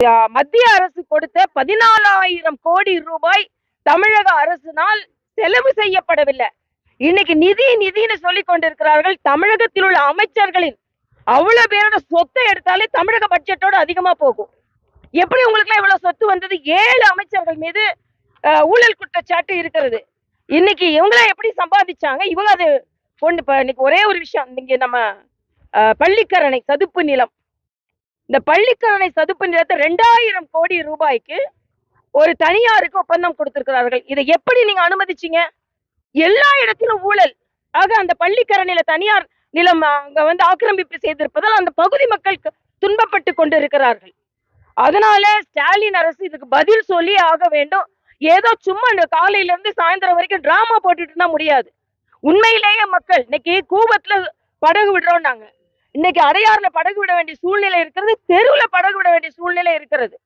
மத்திய அரசு கொடுத்த 14,000 கோடி ரூபாய் தமிழக அரசினால் செலவு செய்யப்படவில்லை. இன்னைக்கு நிதின்னு சொல்லிக் கொண்டிருக்கிறார்கள். தமிழகத்தில் உள்ள அமைச்சர்களின் அவ்வளவு பேரோட சொத்தை எடுத்தாலே தமிழக பட்ஜெட்டோட அதிகமா போகும். எப்படி உங்களுக்கு எல்லாம் இவ்வளவு சொத்து வந்தது? 7 அமைச்சர்கள் மீது ஊழல் குற்றச்சாட்டு இருக்கிறது. இன்னைக்கு இவங்கள எப்படி சம்பாதிச்சாங்க? இவங்க அது கொண்டு இன்னைக்கு ஒரே ஒரு விஷயம், இங்க நம்ம பள்ளிக்கரணை சதுப்பு நிலம், இந்த பள்ளிக்கரணை சதுப்பு நிலத்தை 2,000 கோடி ரூபாய்க்கு ஒரு தனியாருக்கு ஒப்பந்தம் கொடுத்திருக்கிறார்கள். இதை எப்படி நீங்க அனுமதிச்சீங்க? எல்லா இடத்திலும் ஊழல். ஆக அந்த பள்ளிக்கரணையில தனியார் நிலம் அங்க ஆக்கிரமிப்பு செய்திருப்பதால் அந்த பகுதி மக்கள் துன்பப்பட்டு கொண்டு இருக்கிறார்கள். அதனால ஸ்டாலின் அரசு இதுக்கு பதில் சொல்லி ஆக வேண்டும். ஏதோ சும்மா காலையில இருந்து சாயந்தரம் வரைக்கும் டிராமா போட்டுட்டு இருந்தா முடியாது. உண்மையிலேயே மக்கள் இன்னைக்கு கூவத்துல படகு விடுறோம், நாங்க இன்னைக்கு அடையாறுல படகு விட வேண்டிய சூழ்நிலை இருக்கிறது, தெருவுல படகு விட வேண்டிய சூழ்நிலை இருக்கிறது.